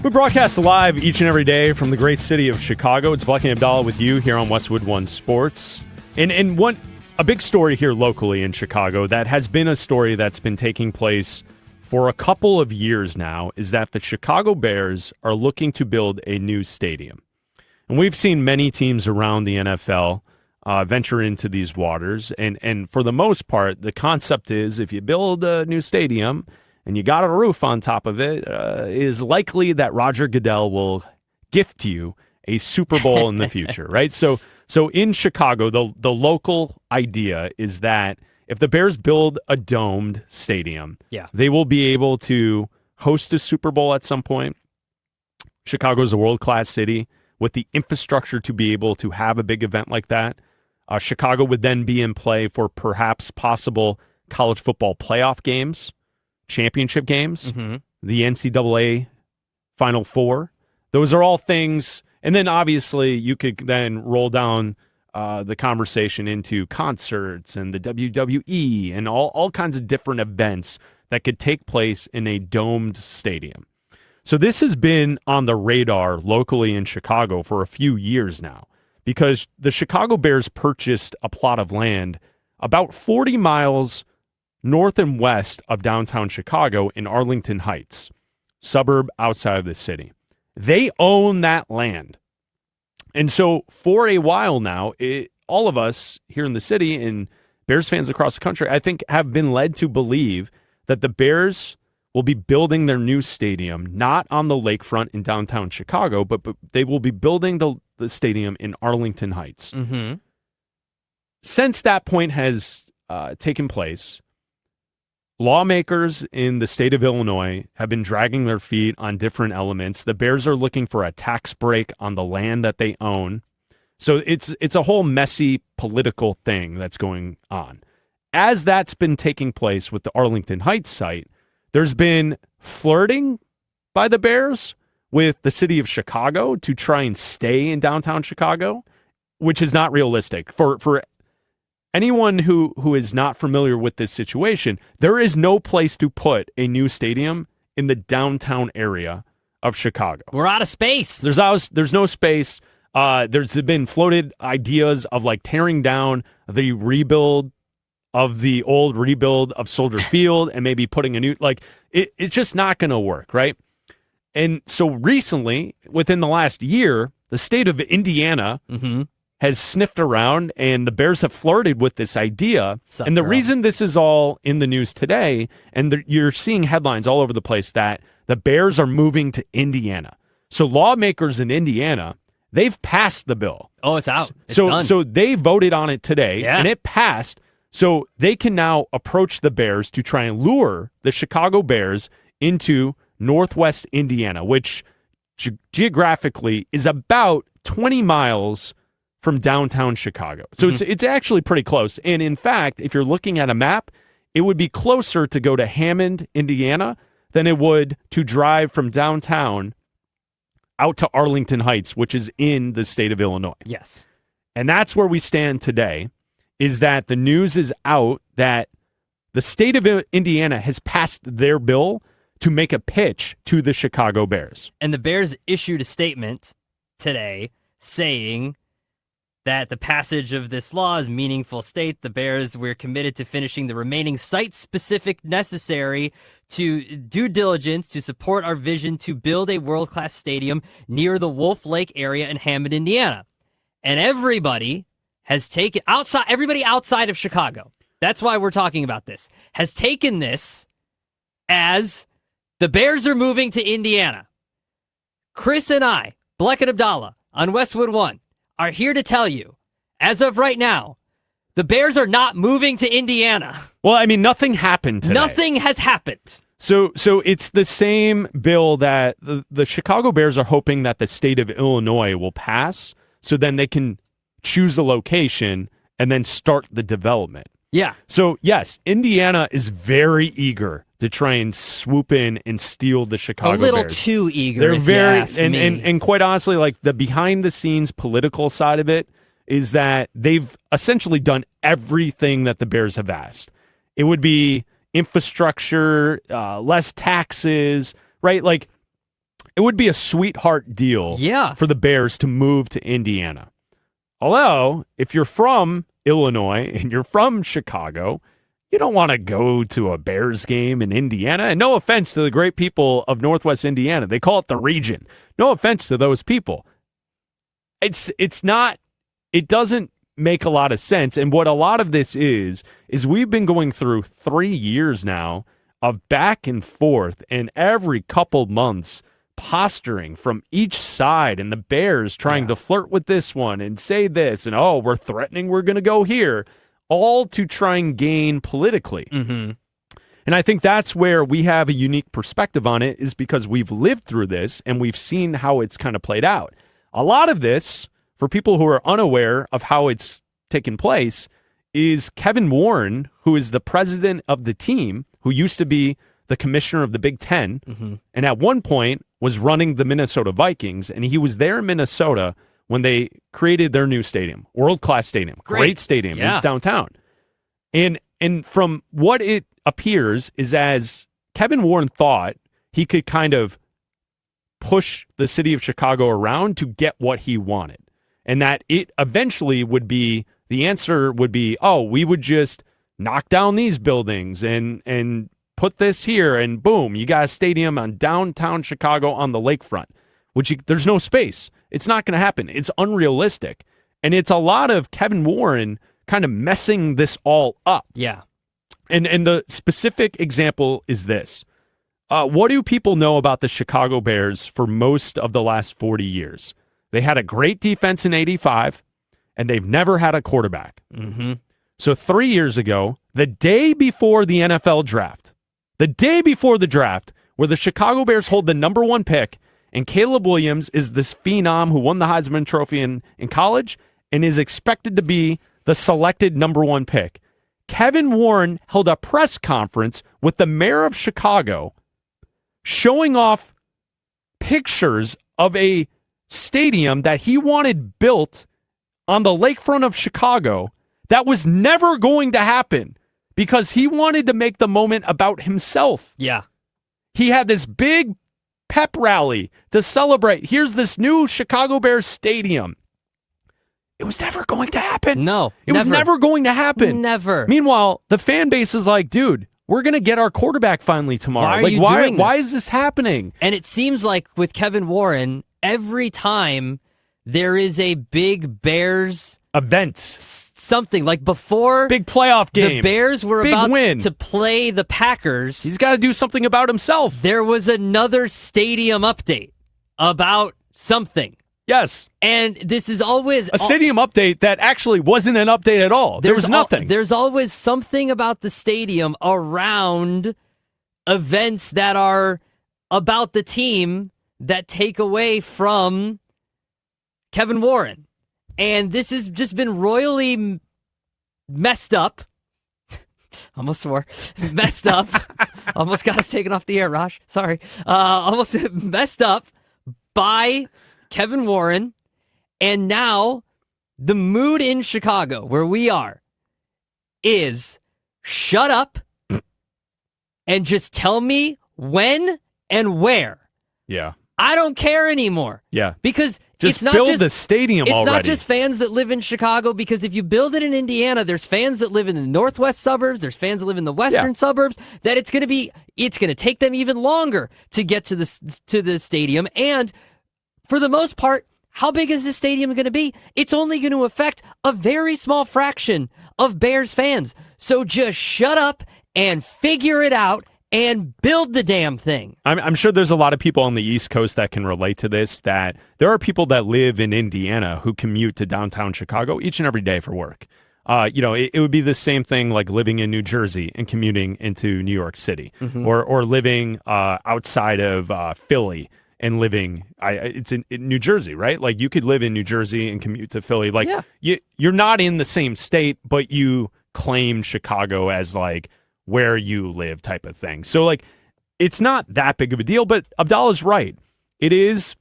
We broadcast live each and every day from the great city of Chicago. It's Bleck Abdalla with you here on Westwood One Sports. And a big story here locally in Chicago that has been a story that's been taking place for a couple of years now is that the Chicago Bears are looking to build a new stadium. And we've seen many teams around the NFL venture into these waters. And for the most part, the concept is if you build a new stadium and you got a roof on top of it, is likely that Roger Goodell will gift you a Super Bowl in the future, right? So in Chicago, the local idea is that if the Bears build a domed stadium, they will be able to host a Super Bowl at some point. Chicago is a world-class city with the infrastructure to be able to have a big event like that. Chicago would then be in play for perhaps possible college football playoff games, championship games, the NCAA Final Four. Those are all things. And then obviously you could then roll down the conversation into concerts and the WWE and all kinds of different events that could take place in a domed stadium. So this has been on the radar locally in Chicago for a few years now because the Chicago Bears purchased a plot of land about 40 miles north and west of downtown Chicago in Arlington Heights, suburb outside of the city. They own that land. And so for a while now, all of us here in the city and Bears fans across the country, I think, have been led to believe that the Bears will be building their new stadium, not on the lakefront in downtown Chicago, but they will be building the stadium in Arlington Heights. Mm-hmm. Since that point has taken place, lawmakers in the state of Illinois have been dragging their feet on different elements. The Bears are looking for a tax break on the land that they own. So it's a whole messy political thing that's going on. As that's been taking place with the Arlington Heights site, there's been flirting by the Bears with the city of Chicago to try and stay in downtown Chicago, which is not realistic. For anyone who is not familiar with this situation, there is no place to put a new stadium in the downtown area of Chicago. We're out of space. There's no space. There's been floated ideas of like tearing down the old rebuild of Soldier Field and maybe putting a new, it's just not going to work, right? And so recently, within the last year, the state of Indiana has sniffed around, and the Bears have flirted with this idea. And the reason this is all in the news today, and you're seeing headlines all over the place that the Bears are moving to Indiana. So lawmakers in Indiana, they've passed the bill. Oh, it's out. It's done. So they voted on it today, and it passed. So they can now approach the Bears to try and lure the Chicago Bears into Northwest Indiana, which geographically is about 20 miles from downtown Chicago. So it's actually pretty close. And in fact, if you're looking at a map, it would be closer to go to Hammond, Indiana, than it would to drive from downtown out to Arlington Heights, which is in the state of Illinois. Yes. And that's where we stand today, is that the news is out that the state of Indiana has passed their bill to make a pitch to the Chicago Bears. And the Bears issued a statement today saying that the passage of this law is meaningful state. The Bears, we're committed to finishing the remaining site-specific necessary to due diligence to support our vision to build a world-class stadium near the Wolf Lake area in Hammond, Indiana. And everybody has taken, everybody outside of Chicago, that's why we're talking about this, has taken this as the Bears are moving to Indiana. Chris and I, Bleck Abdalla, on Westwood One, are here to tell you, as of right now, the Bears are not moving to Indiana. Well, I mean, nothing happened today. Nothing has happened. So it's the same bill that the Chicago Bears are hoping that the state of Illinois will pass, so then they can choose a location and then start the development. Yeah. So, yes, Indiana is very eager to try and swoop in and steal the Chicago Bears. A little too eager, They're if very, you ask me. And quite honestly, like the behind-the-scenes political side of it is that they've essentially done everything that the Bears have asked. It would be infrastructure, less taxes, right? Like it would be a sweetheart deal for the Bears to move to Indiana. Although, if you're from Illinois and you're from Chicago, you don't want to go to a Bears game in Indiana. And no offense to the great people of Northwest Indiana. They call it the region. No offense to those people. It's not, it doesn't make a lot of sense. And what a lot of this is we've been going through 3 years now of back and forth, and every couple months posturing from each side, and the Bears trying to flirt with this one and say this, and we're threatening we're going to go here, all to try and gain politically. Mm-hmm. And I think that's where we have a unique perspective on it, is because we've lived through this and we've seen how it's kind of played out. A lot of this, for people who are unaware of how it's taken place, is Kevin Warren, who is the president of the team, who used to be the commissioner of the Big Ten, and at one point was running the Minnesota Vikings, and he was there in Minnesota when they created their new stadium, world-class stadium, great stadium, it's downtown. And from what it appears is, as Kevin Warren thought he could kind of push the city of Chicago around to get what he wanted, and that it eventually would be, the answer would be, we would just knock down these buildings and put this here, and boom, you got a stadium on downtown Chicago on the lakefront, which there's no space. It's not going to happen. It's unrealistic. And it's a lot of Kevin Warren kind of messing this all up. Yeah. And the specific example is this. What do people know about the Chicago Bears for most of the last 40 years? They had a great defense in 85, and they've never had a quarterback. Mm-hmm. So 3 years ago, the day before the NFL draft, where the Chicago Bears hold the number 1 pick, and Caleb Williams is this phenom who won the Heisman Trophy in college and is expected to be the selected number 1 pick, Kevin Warren held a press conference with the mayor of Chicago showing off pictures of a stadium that he wanted built on the lakefront of Chicago that was never going to happen because he wanted to make the moment about himself. Yeah. He had this big pep rally to celebrate. Here's this new Chicago Bears stadium. It was never going to happen. No, it was never going to happen. Never. Meanwhile, the fan base is like, dude, we're going to get our quarterback finally tomorrow. Why is this happening? And it seems like with Kevin Warren, every time there is a big Bears event, something like before big playoff game, the Bears were big about win to play the Packers. He's got to do something about himself. There was another stadium update about something. Yes. And this is always a stadium update that actually wasn't an update at all. There was nothing. There's always something about the stadium around events that are about the team that take away from Kevin Warren. And this has just been royally messed up. Almost swore. Messed up. Almost got us taken off the air, Raj. Sorry. Almost messed up by Kevin Warren. And now the mood in Chicago, where we are, is shut up and just tell me when and where. Yeah. I don't care anymore. Yeah. Because just build the stadium already. It's not just fans that live in Chicago, because if you build it in Indiana, there's fans that live in the northwest suburbs, there's fans that live in the western suburbs, that it's going to take them even longer to get to the stadium. And for the most part, how big is this stadium going to be? It's only going to affect a very small fraction of Bears fans. So just shut up and figure it out and build the damn thing. I'm sure there's a lot of people on the East Coast that can relate to this, that there are people that live in Indiana who commute to downtown Chicago each and every day for work. It would be the same thing like living in New Jersey and commuting into New York City, or living outside of Philly and living, it's in New Jersey, right? Like you could live in New Jersey and commute to Philly. Like you're not in the same state, but you claim Chicago as like where you live type of thing. So like it's not that big of a deal, but Abdalla's right. It is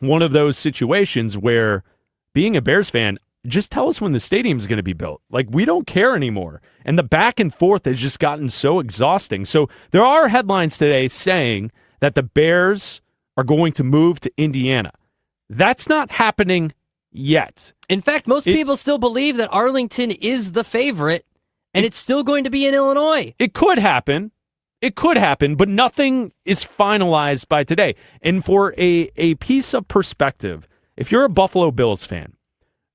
one of those situations where being a Bears fan, just tell us when the stadium is going to be built. Like we don't care anymore. And the back and forth has just gotten so exhausting. So there are headlines today saying that the Bears are going to move to Indiana. That's not happening yet. In fact, most people still believe that Arlington is the favorite, and it's still going to be in Illinois. It could happen. It could happen, but nothing is finalized by today. And for a piece of perspective, if you're a Buffalo Bills fan,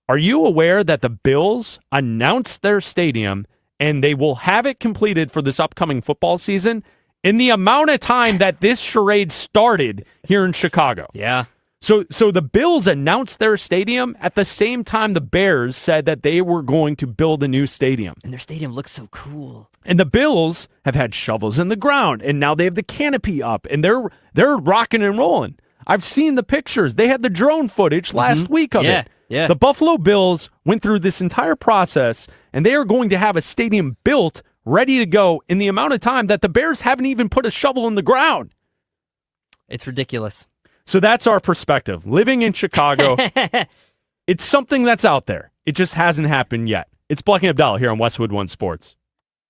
are you aware that the Bills announced their stadium and they will have it completed for this upcoming football season in the amount of time that this charade started here in Chicago? Yeah. So the Bills announced their stadium at the same time the Bears said that they were going to build a new stadium. And their stadium looks so cool. And the Bills have had shovels in the ground, and now they have the canopy up, and they're rocking and rolling. I've seen the pictures. They had the drone footage last week of it. Yeah. The Buffalo Bills went through this entire process, and they are going to have a stadium built, ready to go in the amount of time that the Bears haven't even put a shovel in the ground. It's ridiculous. So that's our perspective. Living in Chicago, it's something that's out there. It just hasn't happened yet. It's Bleck Abdalla here on Westwood One Sports.